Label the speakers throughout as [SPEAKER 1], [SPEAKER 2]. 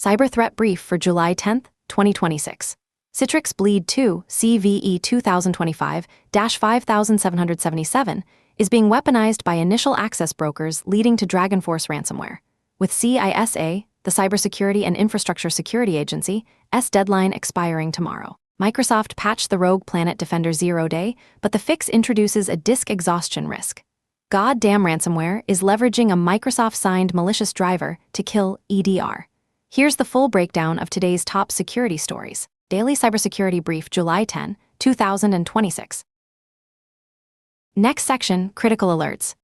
[SPEAKER 1] Cyber Threat Brief for July 10, 2026. Citrix Bleed 2 CVE 2025-5777 is being weaponized by initial access brokers leading to Dragonforce ransomware. With CISA, the Cybersecurity and Infrastructure Security Agency, deadline expiring tomorrow. Microsoft patched the rogue Planet Defender 0 day, but the fix introduces a disk exhaustion risk. Goddamn ransomware is leveraging a Microsoft-signed malicious driver to kill EDR. Here's the full breakdown of today's top security stories. Daily Cybersecurity Brief, July 10, 2026. Next section, Critical Alerts.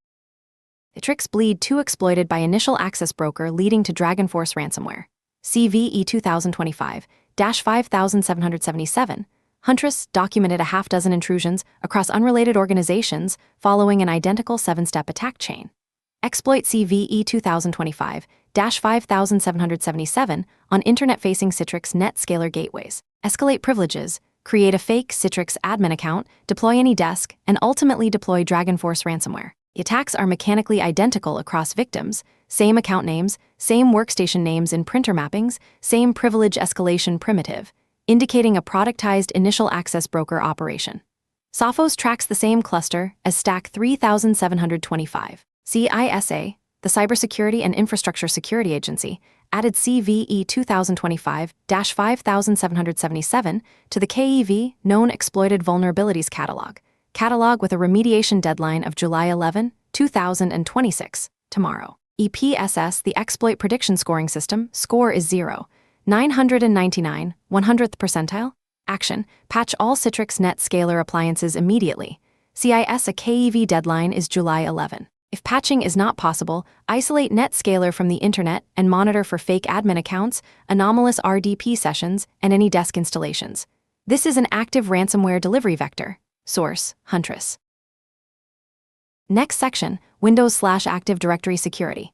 [SPEAKER 1] Citrix Bleed 2 exploited by initial access broker leading to Dragonforce ransomware. CVE 2025-5777. Huntress documented a half-dozen intrusions across unrelated organizations following an identical 7-step attack chain. Exploit CVE 2025-5777 on internet-facing Citrix NetScaler gateways. Escalate privileges, create a fake Citrix admin account, deploy AnyDesk, and ultimately deploy Dragonforce ransomware. The attacks are mechanically identical across victims, same account names, same workstation names in printer mappings, same privilege escalation primitive, indicating a productized initial access broker operation. Sophos tracks the same cluster as Stack 3725. CISA, the Cybersecurity and Infrastructure Security Agency, added CVE 2025-5777 to the KEV Known Exploited Vulnerabilities catalog with a remediation deadline of July 11, 2026, tomorrow. EPSS, the Exploit Prediction Scoring System, score is 0, 999, 100th percentile. Action, patch all Citrix NetScaler appliances immediately. CISA KEV deadline is July 11. If patching is not possible, isolate NetScaler from the internet and monitor for fake admin accounts, anomalous RDP sessions, and AnyDesk installations. This is an active ransomware delivery vector. Source, Huntress. Next section, Windows/Active Directory Security.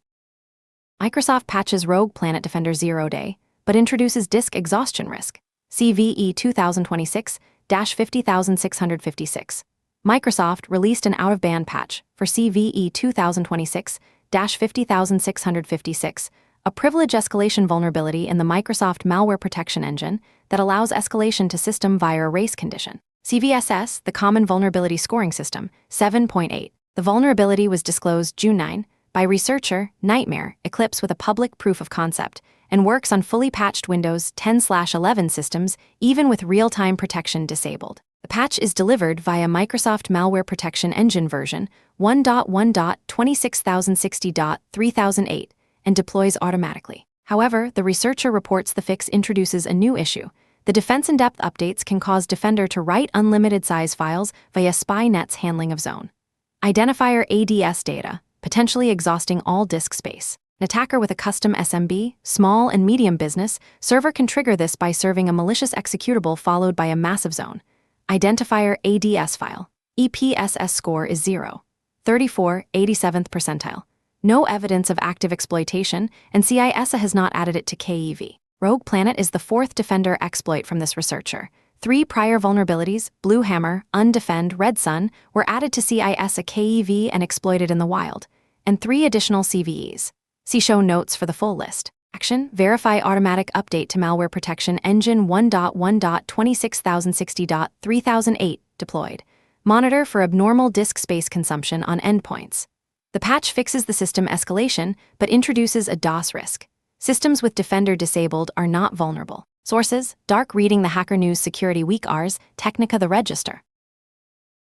[SPEAKER 1] Microsoft patches rogue Planet Defender 0 day, but introduces disk exhaustion risk. CVE 2026-50656. Microsoft released an out-of-band patch for CVE 2026-50656, a privilege escalation vulnerability in the Microsoft Malware Protection Engine that allows escalation to system via a race condition. CVSS, the Common Vulnerability Scoring System, 7.8. The vulnerability was disclosed June 9 by researcher Nightmare Eclipse with a public proof of concept and works on fully patched Windows 10/11 systems even with real-time protection disabled. The patch is delivered via Microsoft Malware Protection Engine version 1.1.26060.3008 and deploys automatically. However, the researcher reports the fix introduces a new issue. The defense in-depth updates can cause Defender to write unlimited size files via SpyNet's handling of zone identifier ADS data, potentially exhausting all disk space. An attacker with a custom SMB, small and medium business, server can trigger this by serving a malicious executable followed by a massive zone identifier ADS file. EPSS score is 0, 34, 87th percentile. No evidence of active exploitation, and CISA has not added it to KEV. Rogue Planet is the fourth Defender exploit from this researcher. 3 prior vulnerabilities, Blue Hammer, Undefend, Red Sun, were added to CISA KEV and exploited in the wild, and 3 additional CVEs. See show notes for the full list. Action, verify automatic update to Malware Protection Engine 1.1.26060.3008 deployed. Monitor for abnormal disk space consumption on endpoints. The patch fixes the system escalation, but introduces a DOS risk. Systems with Defender disabled are not vulnerable. Sources, Dark Reading the Hacker News Security Week Ars, Technica the Register.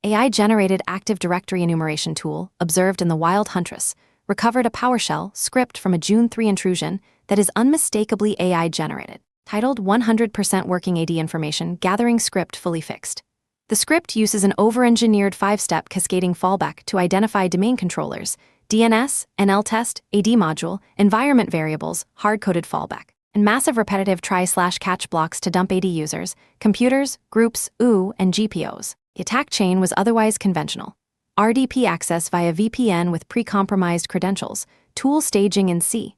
[SPEAKER 1] AI-generated Active Directory enumeration tool, observed in the wild Huntress, recovered a PowerShell script from a June 3 intrusion that is unmistakably AI-generated. Titled 100% Working AD Information Gathering Script Fully Fixed. The script uses an over-engineered 5-step cascading fallback to identify domain controllers, DNS, NLTest, AD module, environment variables, hard-coded fallback, and massive repetitive try/catch blocks to dump AD users, computers, groups, and GPOs. The attack chain was otherwise conventional. RDP access via VPN with pre-compromised credentials, tool staging in C,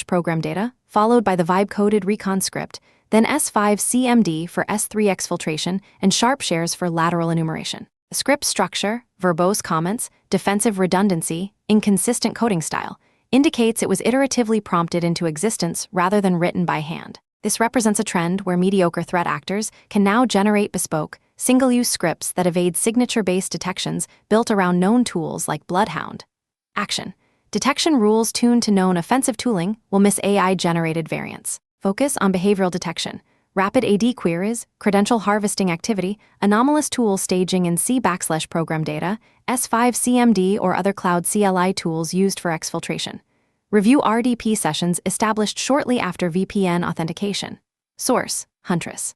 [SPEAKER 1] \program data, followed by the vibe-coded recon script, then S5CMD for S3 exfiltration and sharp shares for lateral enumeration. The script structure, verbose comments, defensive redundancy, inconsistent coding style, indicates it was iteratively prompted into existence rather than written by hand. This represents a trend where mediocre threat actors can now generate bespoke, single-use scripts that evade signature-based detections built around known tools like Bloodhound. Action. Detection rules tuned to known offensive tooling will miss AI-generated variants. Focus on behavioral detection. Rapid AD queries, credential harvesting activity, anomalous tool staging in C/program data, S5 CMD or other cloud CLI tools used for exfiltration. Review RDP sessions established shortly after VPN authentication. Source: Huntress.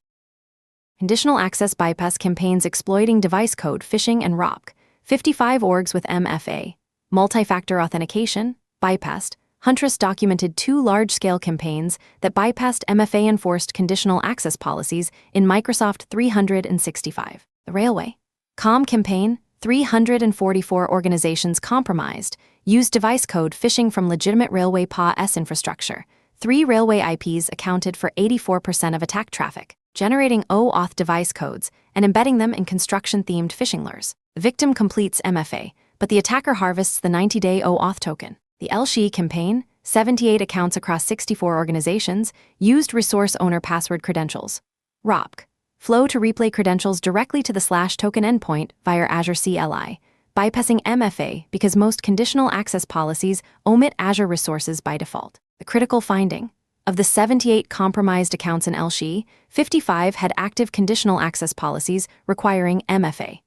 [SPEAKER 1] Conditional access bypass campaigns exploiting device code phishing and ROPC. 55 orgs with MFA. Multi-factor authentication, bypassed. Huntress documented 2 large-scale campaigns that bypassed MFA-enforced conditional access policies in Microsoft 365. The Railway Com campaign, 344 organizations compromised, used device code phishing from legitimate railway PA-S infrastructure. 3 railway IPs accounted for 84% of attack traffic, generating OAuth device codes and embedding them in construction-themed phishing lures. The victim completes MFA, but the attacker harvests the 90-day OAuth token. The LSHE campaign, 78 accounts across 64 organizations, used resource owner password credentials. ROPC flow to replay credentials directly to the /token endpoint via Azure CLI, bypassing MFA because most conditional access policies omit Azure resources by default. The critical finding: of the 78 compromised accounts in LSHE, 55 had active conditional access policies requiring MFA.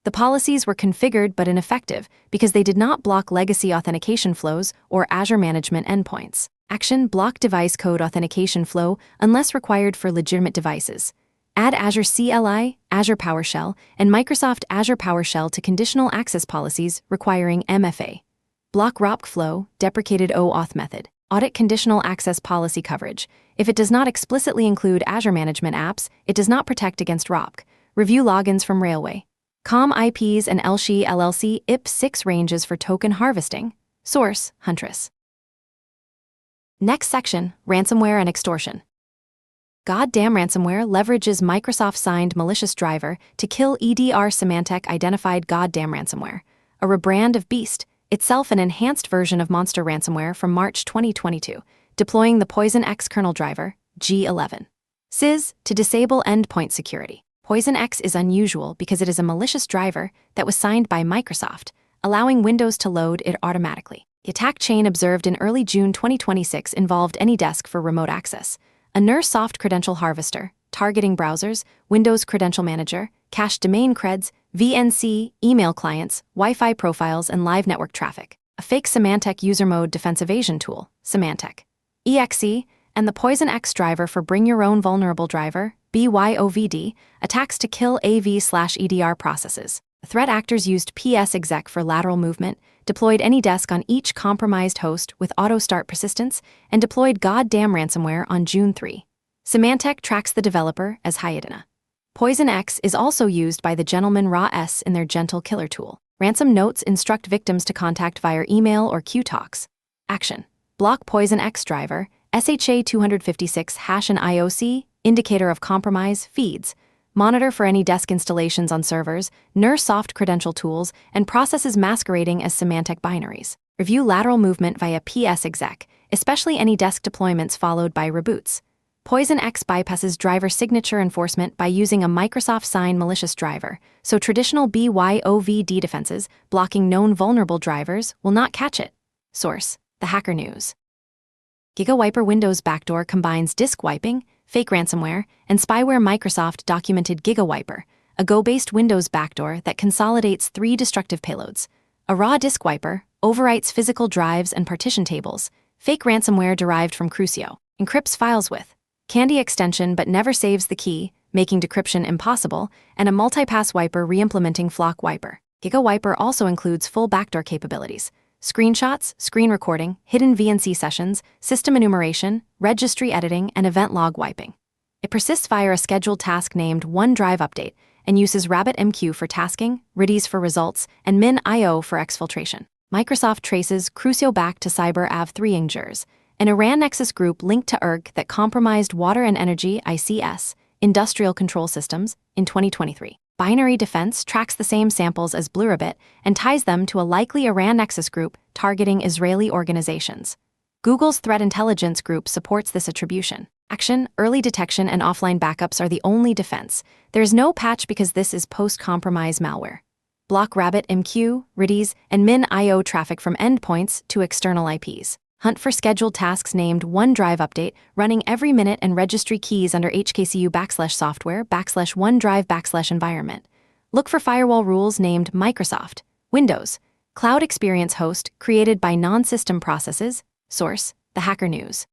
[SPEAKER 1] The policies were configured but ineffective because they did not block legacy authentication flows or Azure management endpoints. Action: block device code authentication flow unless required for legitimate devices. Add Azure CLI, Azure PowerShell, and Microsoft Azure PowerShell to conditional access policies requiring MFA. Block ROPC flow, deprecated OAuth method. Audit conditional access policy coverage. If it does not explicitly include Azure management apps, it does not protect against ROPC. Review logins from Railway Com IPs and LSHE LLC IP6 ranges for token harvesting. Source: Huntress. Next section: Ransomware and Extortion. Goddamn Ransomware leverages Microsoft-signed malicious driver to kill EDR. Symantec identified Goddamn Ransomware, a rebrand of Beast, itself an enhanced version of Monster Ransomware from March 2022, deploying the Poison X kernel driver, G11. SIS, to disable endpoint security. Poison X is unusual because it is a malicious driver that was signed by Microsoft, allowing Windows to load it automatically. The attack chain observed in early June 2026 involved AnyDesk for remote access, a NERSoft credential harvester, targeting browsers, Windows Credential Manager, cached domain creds, VNC, email clients, Wi-Fi profiles, and live network traffic. A fake Symantec user mode defense evasion tool, Symantec EXE, and the Poison X driver for Bring Your Own Vulnerable Driver, BYOVD, attacks to kill AV/EDR processes. The threat actors used PS-exec for lateral movement, deployed AnyDesk on each compromised host with auto-start persistence, and deployed Goddamn Ransomware on June 3. Symantec tracks the developer as Hyedina. Poison X is also used by the gentleman Raw S in their Gentle Killer tool. Ransom notes instruct victims to contact via email or QTalks. Action: block Poison X driver, SHA-256 hash and IOC, indicator of compromise, feeds. Monitor for AnyDesk installations on servers, NERSoft credential tools, and processes masquerading as Symantec binaries. Review lateral movement via PS-exec, especially AnyDesk deployments followed by reboots. Poison X bypasses driver signature enforcement by using a Microsoft-signed malicious driver, so traditional BYOVD defenses blocking known vulnerable drivers will not catch it. Source: The Hacker News. GigaWiper Windows backdoor combines disk wiping, fake ransomware, and spyware. Microsoft documented GigaWiper, a Go-based Windows backdoor that consolidates 3 destructive payloads. A raw disk wiper overwrites physical drives and partition tables. Fake ransomware derived from Crucio encrypts files with Candy extension but never saves the key, making decryption impossible, and a multipass wiper re-implementing Flock Wiper. GigaWiper also includes full backdoor capabilities: screenshots, screen recording, hidden VNC sessions, system enumeration, registry editing, and event log wiping. It persists via a scheduled task named OneDrive Update and uses RabbitMQ for tasking, Redis for results, and MinIO for exfiltration. Microsoft traces Crucio back to CyberAv3 injures, an Iran Nexus group linked to ERG that compromised Water and Energy ICS industrial control systems in 2023. Binary Defense tracks the same samples as Bluerabit and ties them to a likely Iran nexus group targeting Israeli organizations. Google's Threat Intelligence Group supports this attribution. Action, early detection, and offline backups are the only defense. There is no patch because this is post-compromise malware. Block RabbitMQ, RDS, and Min.io traffic from endpoints to external IPs. Hunt for scheduled tasks named OneDrive update running every minute and registry keys under HKCU/software/OneDrive/environment. Look for firewall rules named Microsoft, Windows, Cloud Experience Host created by non-system processes. Source, The Hacker News.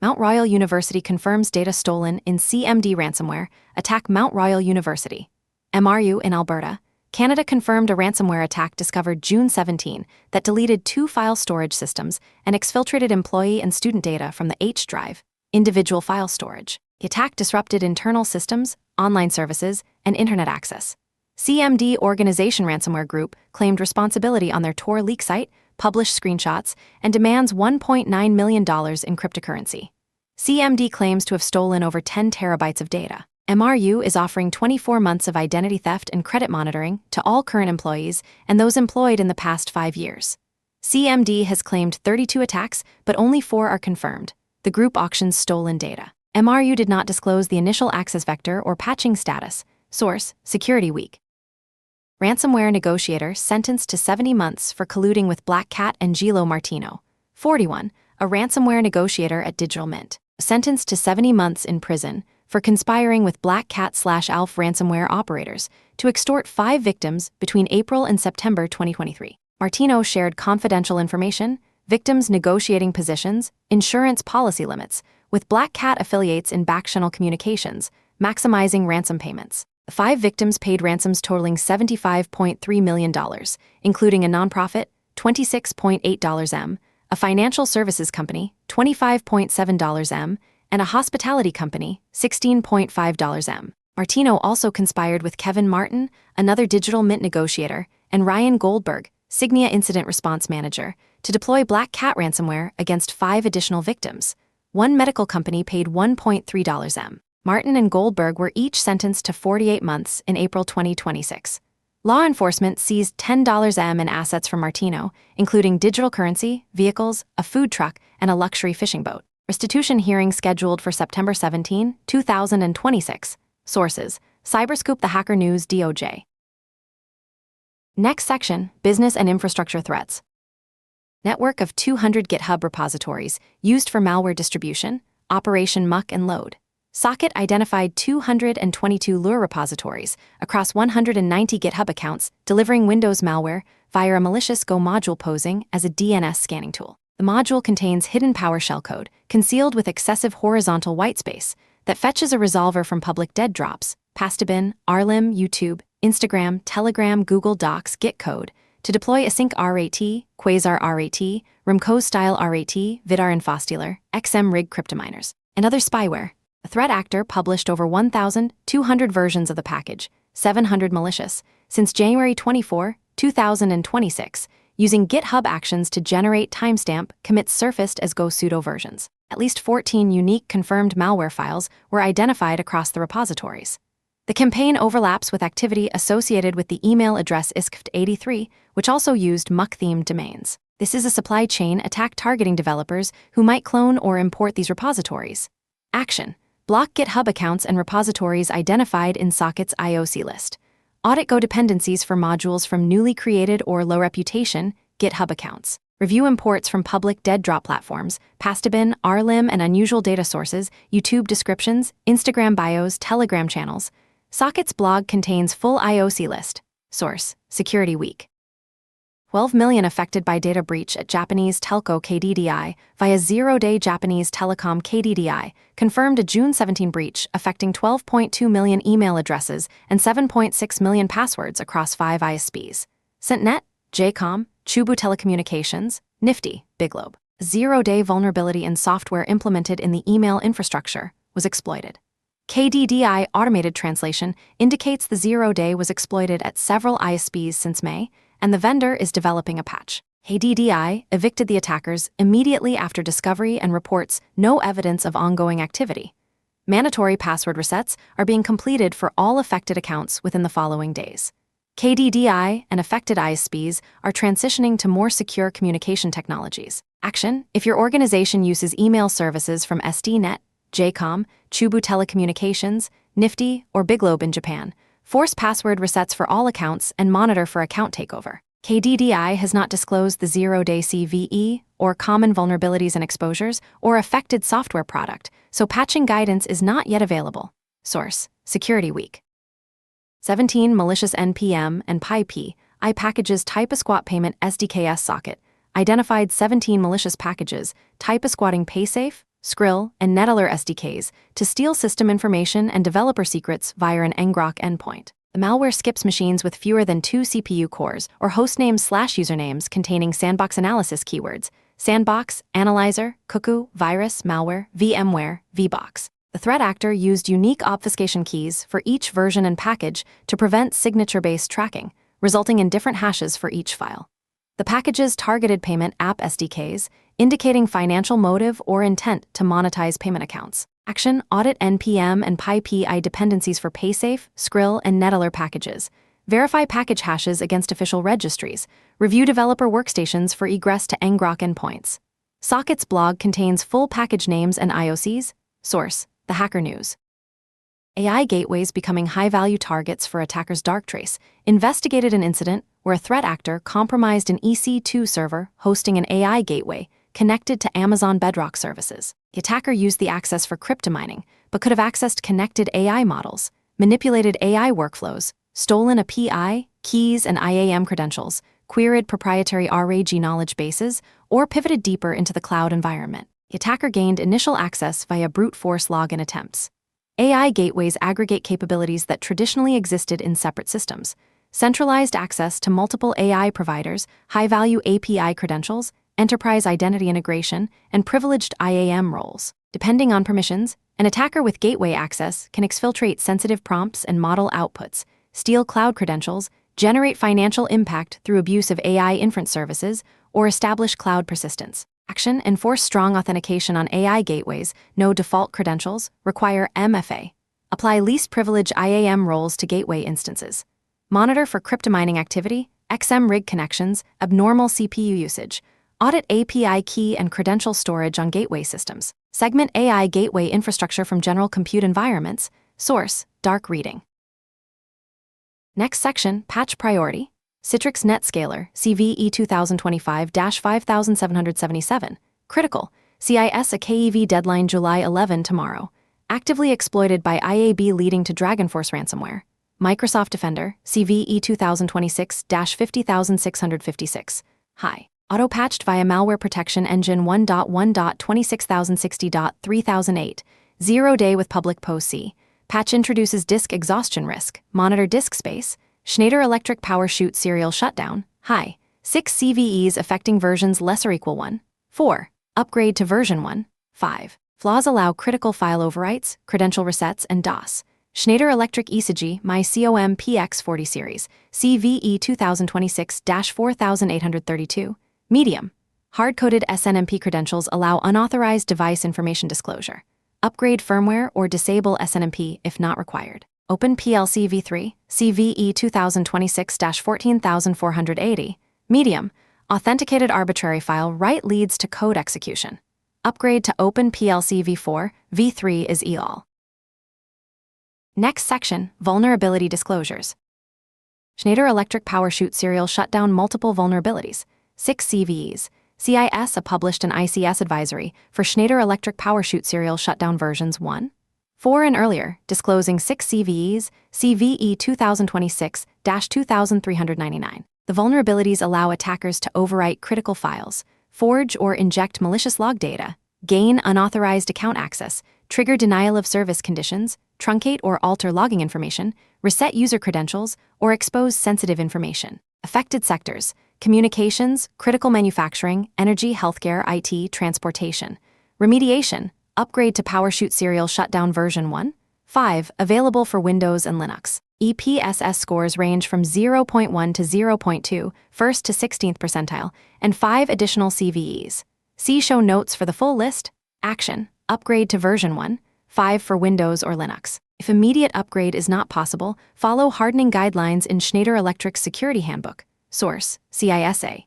[SPEAKER 1] Mount Royal University confirms data stolen in CMD ransomware attack. Mount Royal University, MRU in Alberta, Canada confirmed a ransomware attack discovered June 17 that deleted 2 file storage systems and exfiltrated employee and student data from the H drive, individual file storage. The attack disrupted internal systems, online services, and internet access. CMD Organization Ransomware Group claimed responsibility on their Tor leak site, published screenshots, and demands $1.9 million in cryptocurrency. CMD claims to have stolen over 10 terabytes of data. MRU is offering 24 months of identity theft and credit monitoring to all current employees and those employed in the past 5 years. CMD has claimed 32 attacks, but only 4 are confirmed. The group auctions stolen data. MRU did not disclose the initial access vector or patching status. Source, Security Week. Ransomware negotiator sentenced to 70 months for colluding with Black Cat and Gilo Martino, 41, a ransomware negotiator at Digital Mint, sentenced to 70 months in prison for conspiring with Black Cat/Alf ransomware operators to extort 5 victims between April and September 2023. Martino shared confidential information, victims' negotiating positions, insurance policy limits, with Black Cat affiliates in back-channel communications, maximizing ransom payments. The 5 victims paid ransoms totaling $75.3 million, including a nonprofit, $26.8 M, a financial services company, $25.7 M, and a hospitality company, $16.5 M. Martino also conspired with Kevin Martin, another Digital Mint negotiator, and Ryan Goldberg, Signia Incident Response Manager, to deploy Black Cat ransomware against 5 additional victims. One medical company paid $1.3 M. Martin and Goldberg were each sentenced to 48 months in April 2026. Law enforcement seized $10 M in assets from Martino, including digital currency, vehicles, a food truck, and a luxury fishing boat. Restitution hearing scheduled for September 17, 2026. Sources, Cyberscoop, The Hacker News, DOJ. Next section, Business and Infrastructure Threats. Network of 200 GitHub repositories used for malware distribution, Operation Muck and Load. Socket identified 222 Lure repositories across 190 GitHub accounts delivering Windows malware via a malicious Go module posing as a DNS scanning tool. The module contains hidden PowerShell code, concealed with excessive horizontal whitespace, that fetches a resolver from public dead drops, Pastabin, Arlim, YouTube, Instagram, Telegram, Google Docs, Git code, to deploy async RAT, Quasar RAT, Remco-style RAT, Vidar and Fostealer, XM-rig cryptominers, and other spyware. A threat actor published over 1,200 versions of the package, 700 malicious, since January 24, 2026, using GitHub Actions to generate timestamp commits surfaced as Go pseudo versions. At least 14 unique confirmed malware files were identified across the repositories. The campaign overlaps with activity associated with the email address iskft83, which also used muck-themed domains. This is a supply chain attack targeting developers who might clone or import these repositories. Action. Block GitHub accounts and repositories identified in Socket's IOC list. Audit Go dependencies for modules from newly created or low-reputation GitHub accounts. Review imports from public dead drop platforms, Pastabin, Arlim, and unusual data sources, YouTube descriptions, Instagram bios, Telegram channels. Socket's blog contains full IOC list. Source, Security Week. 12 million affected by data breach at Japanese telco KDDI via zero-day Japanese telecom KDDI confirmed a June 17 breach affecting 12.2 million email addresses and 7.6 million passwords across 5 ISPs. CentNet, JCOM, Chubu Telecommunications, Nifty, Biglobe. A zero-day vulnerability in software implemented in the email infrastructure was exploited. KDDI automated translation indicates the zero-day was exploited at several ISPs since May, and the vendor is developing a patch. KDDI evicted the attackers immediately after discovery and reports no evidence of ongoing activity. Mandatory password resets are being completed for all affected accounts within the following days. KDDI and affected ISPs are transitioning to more secure communication technologies. Action: if your organization uses email services from SDNet, JCOM, Chubu Telecommunications, Nifty, or Biglobe in Japan, force password resets for all accounts and monitor for account takeover. KDDI has not disclosed the zero-day CVE or common vulnerabilities and exposures or affected software product, so patching guidance is not yet available. Source: Security Week. 17 malicious NPM and PyPI packages type a squat payment SDKS socket identified 17 malicious packages type a squatting PaySafe, Skrill, and NetAlert SDKs to steal system information and developer secrets via an ngrok endpoint. The malware skips machines with fewer than 2 CPU cores or hostnames/usernames containing sandbox analysis keywords: sandbox, analyzer, cuckoo, virus, malware, VMware, VBox. The threat actor used unique obfuscation keys for each version and package to prevent signature-based tracking, resulting in different hashes for each file. The packages targeted payment app SDKs, indicating financial motive or intent to monetize payment accounts. Action: audit NPM and PyPI dependencies for PaySafe, Skrill, and NetAlert packages. Verify package hashes against official registries. Review developer workstations for egress to ngrok endpoints. Sockets blog contains full package names and IOCs. Source: The Hacker News. AI gateways becoming high-value targets for attackers. Darktrace investigated an incident where a threat actor compromised an EC2 server hosting an AI gateway connected to Amazon Bedrock services. The attacker used the access for cryptomining, but could have accessed connected AI models, manipulated AI workflows, stolen API, keys, and IAM credentials, queried proprietary RAG knowledge bases, or pivoted deeper into the cloud environment. The attacker gained initial access via brute force login attempts. AI gateways aggregate capabilities that traditionally existed in separate systems: centralized access to multiple AI providers, high-value API credentials, enterprise identity integration, and privileged IAM roles. Depending on permissions, an attacker with gateway access can exfiltrate sensitive prompts and model outputs, steal cloud credentials, generate financial impact through abuse of AI inference services, or establish cloud persistence. Action: enforce strong authentication on AI gateways. No default credentials. Require MFA. Apply least privilege IAM roles to gateway instances. Monitor for cryptomining activity, XM rig connections, abnormal CPU usage. Audit API key and credential storage on gateway systems. Segment AI gateway infrastructure from general compute environments. Source: Dark Reading. Next section: Patch Priority. Citrix NetScaler, CVE 2025-5777. Critical. CIS a KEV deadline July 11 tomorrow. Actively exploited by IAB leading to Dragonforce ransomware. Microsoft Defender, CVE 2026-50656. High. Auto-patched via Malware Protection Engine 1.1.26060.3008. 0-day with public POC. Patch introduces disk exhaustion risk. Monitor disk space. Schneider Electric Power Chute serial shutdown. High. 6 CVEs affecting versions lesser equal 1. 4. Upgrade to version 1. 5. Flaws allow critical file overwrites, credential resets, and DOS. Schneider Electric ESG My COM PX40 series, CVE 2026-4832. Medium. Hard-coded SNMP credentials allow unauthorized device information disclosure. Upgrade firmware or disable SNMP if not required. OpenPLC v3, CVE 2026-14480. Medium. Authenticated arbitrary file write leads to code execution. Upgrade to OpenPLC v4, v3 is EAL. Next section: Vulnerability Disclosures. Schneider Electric Power Chute serial shutdown multiple vulnerabilities. 6 CVEs. CIS published an ICS advisory for Schneider Electric Power Chute serial shutdown versions 1, 4 and earlier, disclosing 6 CVEs, CVE 2026-2399. The vulnerabilities allow attackers to overwrite critical files, forge or inject malicious log data, gain unauthorized account access, trigger denial of service conditions, truncate or alter logging information, reset user credentials, or expose sensitive information. Affected sectors: communications, critical manufacturing, energy, healthcare, IT, transportation. Remediation: upgrade to PowerShute serial shutdown version 1. 5, available for Windows and Linux. EPSS scores range from 0.1 to 0.2, 1st to 16th percentile, and 5 additional CVEs. See show notes for the full list. Action: upgrade to version 1. 5 for Windows or Linux. If immediate upgrade is not possible, follow hardening guidelines in Schneider Electric's Security Handbook. Source: CISA.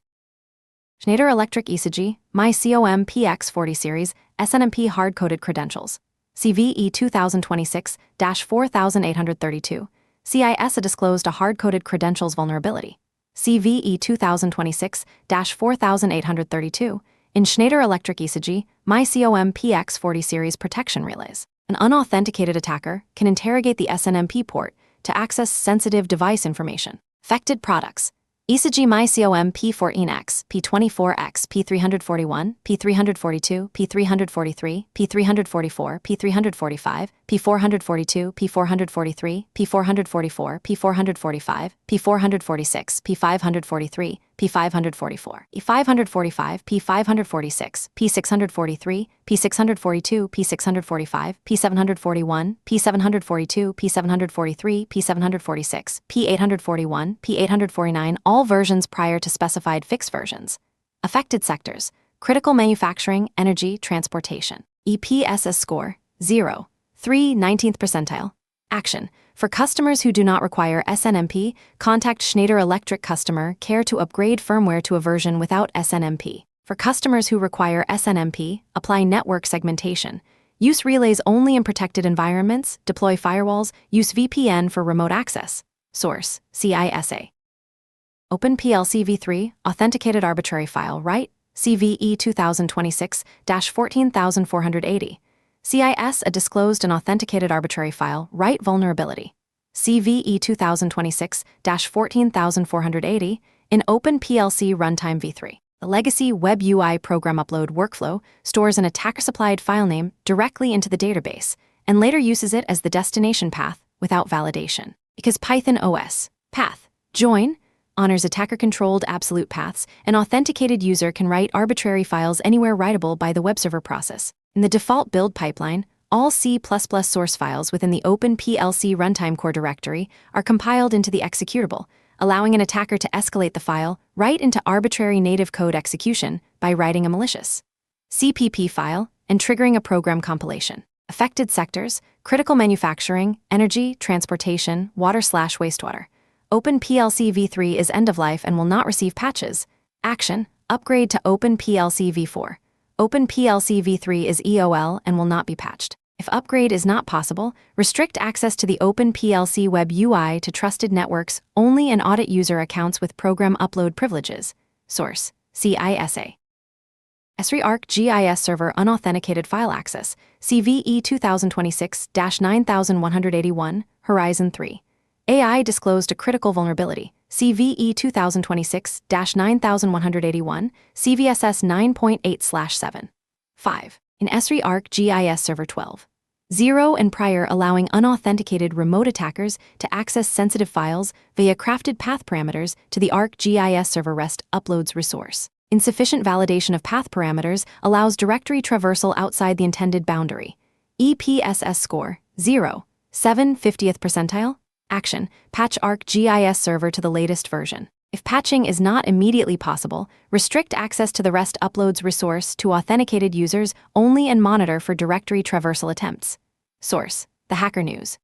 [SPEAKER 1] Schneider Electric ECG, MyCOM PX40 Series, SNMP Hard-Coded Credentials. CVE 2026-4832. CISA disclosed a hard-coded credentials vulnerability. CVE 2026-4832. In Schneider Electric ECG, MyCOM PX40 Series Protection Relays. An unauthenticated attacker can interrogate the SNMP port to access sensitive device information. Affected products: ECG MyCOM P14X, P24X, P341, P342, P343, P344, P345, P442, P443, P444, P445, P446, P543, P544, E545, P546, P643, P642, P645, P741, P742, P743, P746, P841, P849, all versions prior to specified fix versions. Affected sectors: critical manufacturing, energy, transportation. EPSS score: 0. 3, 19th percentile. Action: for customers who do not require SNMP, contact Schneider Electric customer care to upgrade firmware to a version without SNMP. For customers who require SNMP, apply network segmentation. Use relays only in protected environments, deploy firewalls, use VPN for remote access. Source: CISA. OpenPLC v3, authenticated arbitrary file, write, CVE 2026-14480. CIS, a disclosed and authenticated arbitrary file, write vulnerability. CVE 2026-14480, in OpenPLC runtime v3. The legacy Web UI program upload workflow stores an attacker-supplied file name directly into the database and later uses it as the destination path without validation. Because Python OS path join honors attacker-controlled absolute paths, an authenticated user can write arbitrary files anywhere writable by the web server process. In the default build pipeline, all C++ source files within the OpenPLC runtime core directory are compiled into the executable, allowing an attacker to escalate the file right into arbitrary native code execution by writing a malicious CPP file and triggering a program compilation. Affected sectors: critical manufacturing, energy, transportation, water/wastewater. OpenPLC v3 is end-of-life and will not receive patches. Action: upgrade to OpenPLC v4. OpenPLC v3 is EOL and will not be patched. If upgrade is not possible, restrict access to the OpenPLC web UI to trusted networks only and audit user accounts with program upload privileges. Source: CISA. Esri ArcGIS Server Unauthenticated File Access, CVE 2026-9181, Horizon 3. AI disclosed a critical vulnerability, CVE 2026-9181, CVSS 9.8/7. 5. In Esri ArcGIS Server 12. 0 and prior, allowing unauthenticated remote attackers to access sensitive files via crafted path parameters to the ArcGIS Server REST uploads resource. Insufficient validation of path parameters allows directory traversal outside the intended boundary. EPSS score: 0. 7, 50th percentile. Action: patch ArcGIS Server to the latest version. If patching is not immediately possible, restrict access to the REST uploads resource to authenticated users only and monitor for directory traversal attempts. Source: The Hacker News.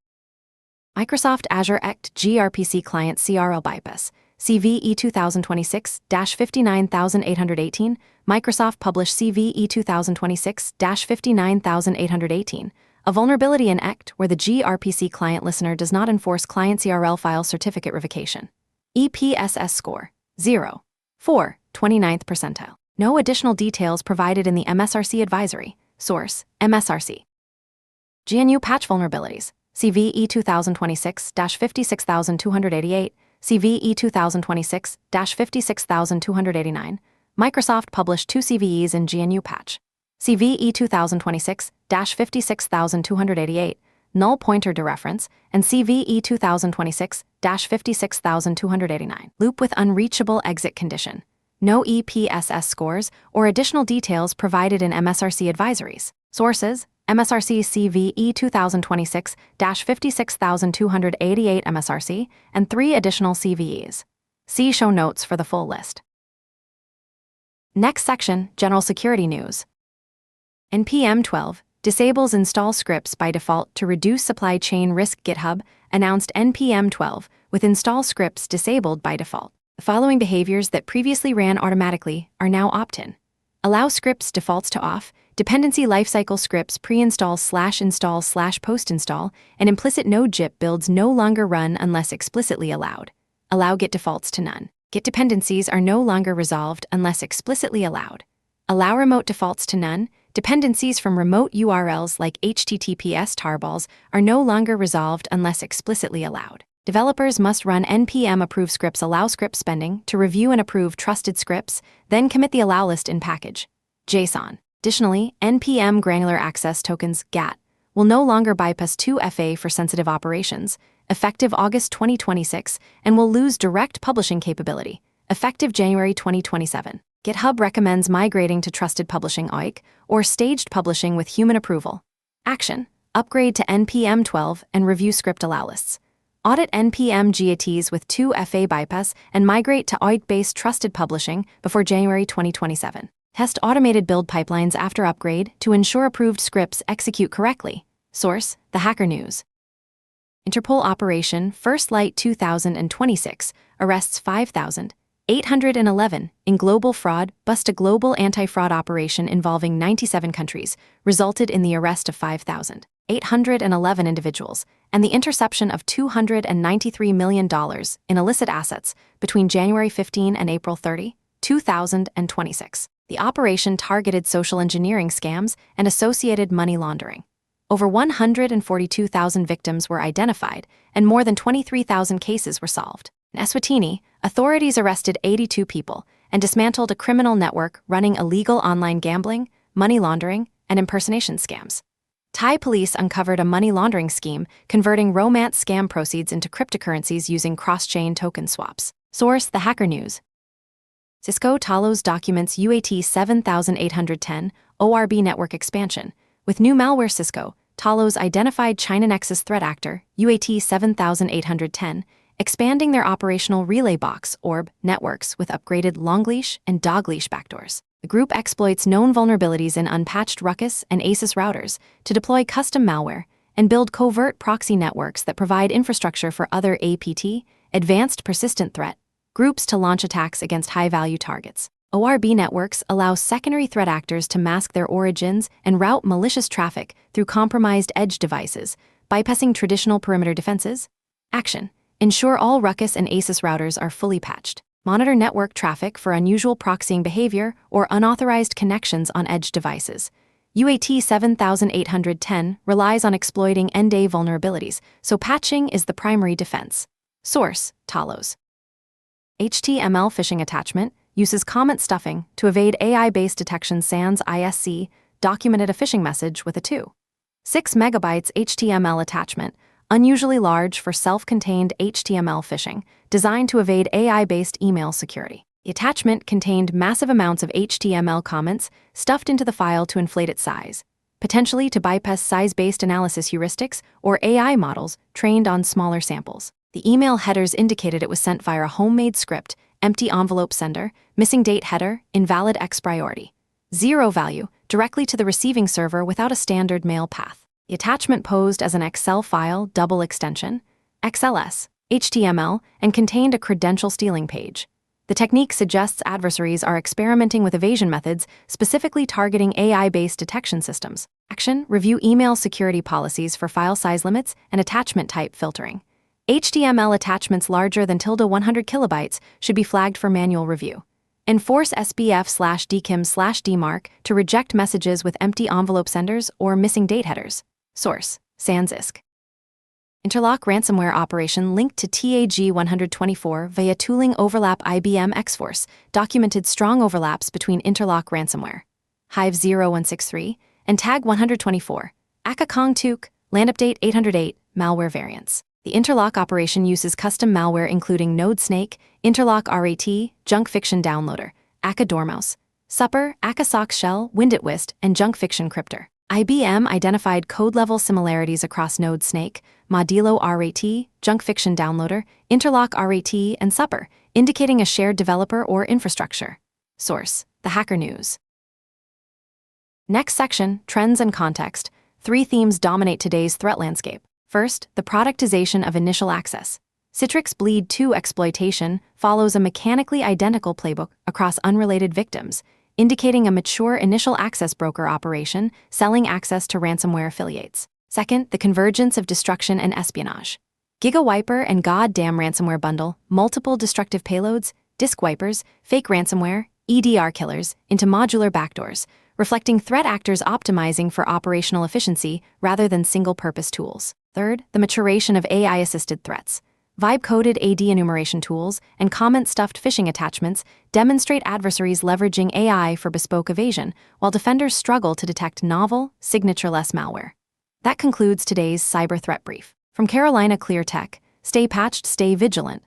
[SPEAKER 1] Microsoft Azure ECT gRPC Client CRL Bypass, CVE 2026-59818, Microsoft published CVE 2026-59818, a vulnerability in ECT where the gRPC client listener does not enforce client CRL file certificate revocation. EPSS score: 0. 4, 29th percentile. No additional details provided in the MSRC advisory. Source: MSRC. GNU patch vulnerabilities, CVE 2026-56288, CVE 2026-56289. Microsoft published 2 CVEs in GNU patch. CVE 2026-56288, null pointer dereference, and CVE 2026-56289, loop with unreachable exit condition. No EPSS scores or additional details provided in MSRC advisories. Sources: MSRC CVE 2026-56288 MSRC, and 3 additional CVEs. See show notes for the full list. Next section, General Security News. NPM 12, disables install scripts by default to reduce supply chain risk. GitHub announced NPM 12 with install scripts disabled by default. The following behaviors that previously ran automatically are now opt-in. Allow scripts defaults to off, dependency lifecycle scripts pre-install/install/post-install, and implicit node JIT builds no longer run unless explicitly allowed. Allow Git defaults to none. Git dependencies are no longer resolved unless explicitly allowed. Allow remote defaults to none. Dependencies from remote URLs like HTTPS tarballs are no longer resolved unless explicitly allowed. Developers must run npm approve scripts allow script spending to review and approve trusted scripts, then commit the allow list in package. JSON. Additionally, npm granular access tokens GAT will no longer bypass 2FA for sensitive operations, effective August 2026, and will lose direct publishing capability, effective January 2027. GitHub recommends migrating to trusted publishing OIC or staged publishing with human approval. Action. Upgrade to npm 12 and review script allow lists. Audit npm GATs with 2FA bypass and migrate to OIC-based trusted publishing before January 2027. Test automated build pipelines after upgrade to ensure approved scripts execute correctly. Source: The Hacker News. Interpol Operation First Light 2026 arrests 5,811 in global fraud. Bust. A global anti-fraud operation involving 97 countries resulted in the arrest of 5,811 individuals and the interception of $293 million in illicit assets between January 15 and April 30, 2026. The operation targeted social engineering scams and associated money laundering. Over 142,000 victims were identified, and more than 23,000 cases were solved. In Eswatini, authorities arrested 82 people and dismantled a criminal network running illegal online gambling, money laundering, and impersonation scams. Thai police uncovered a money laundering scheme converting romance scam proceeds into cryptocurrencies using cross-chain token swaps. Source: The Hacker News. Cisco Talos documents UAT 7810 ORB network expansion. With new malware, Cisco Talos identified China Nexus threat actor UAT 7810, expanding their operational relay box ORB networks with upgraded longleash and dogleash backdoors. The group exploits known vulnerabilities in unpatched Ruckus and ASUS routers to deploy custom malware and build covert proxy networks that provide infrastructure for other APT, advanced persistent threat, groups to launch attacks against high-value targets. ORB networks allow secondary threat actors to mask their origins and route malicious traffic through compromised edge devices, bypassing traditional perimeter defenses. Action. Ensure all Ruckus and ASUS routers are fully patched. Monitor network traffic for unusual proxying behavior or unauthorized connections on edge devices. UAT 7810 relies on exploiting end-day vulnerabilities, so patching is the primary defense. Source: Talos. HTML phishing attachment uses comment stuffing to evade AI-based detection. Sans ISC documented a phishing message with a 2.6 megabytes HTML attachment, unusually large for self-contained HTML phishing, designed to evade AI-based email security. The attachment contained massive amounts of HTML comments stuffed into the file to inflate its size, potentially to bypass size-based analysis heuristics or AI models trained on smaller samples. The email headers indicated it was sent via a homemade script, empty envelope sender, missing date header, invalid X priority, 0 value, directly to the receiving server without a standard mail path. The attachment posed as an Excel file double extension, XLS, HTML, and contained a credential stealing page. The technique suggests adversaries are experimenting with evasion methods specifically targeting AI-based detection systems. Action. Review email security policies for file size limits and attachment type filtering. HTML attachments larger than -100 kilobytes should be flagged for manual review. Enforce SBF/DKIM/DMARC to reject messages with empty envelope senders or missing date headers. Source: Sans ISC. Interlock ransomware operation linked to TAG 124 via tooling overlap. IBM X-Force documented strong overlaps between Interlock ransomware, Hive 0163, and TAG 124, Aka Kong Tuk, Land Update 808, malware variants. The Interlock operation uses custom malware including Node Snake, Interlock RAT, Junk Fiction Downloader, Aka Dormouse, Supper, Aka Sock Shell, Winditwist, and Junk Fiction Crypter. IBM identified code-level similarities across Node Snake, Modilo RAT, Junk Fiction Downloader, Interlock RAT, and Supper, indicating a shared developer or infrastructure. Source: The Hacker News. Next section, trends and context. 3 themes dominate today's threat landscape. First, the productization of initial access. Citrix Bleed 2 exploitation follows a mechanically identical playbook across unrelated victims, indicating a mature initial access broker operation selling access to ransomware affiliates. Second, the convergence of destruction and espionage. GigaWiper and Goddamn Ransomware bundle multiple destructive payloads, disk wipers, fake ransomware, EDR killers into modular backdoors, reflecting threat actors optimizing for operational efficiency rather than single-purpose tools. Third, the maturation of AI-assisted threats. Vibe-coded AD enumeration tools and comment-stuffed phishing attachments demonstrate adversaries leveraging AI for bespoke evasion, while defenders struggle to detect novel, signature-less malware. That concludes today's cyber threat brief. From Carolina Clear Tech, stay patched, stay vigilant.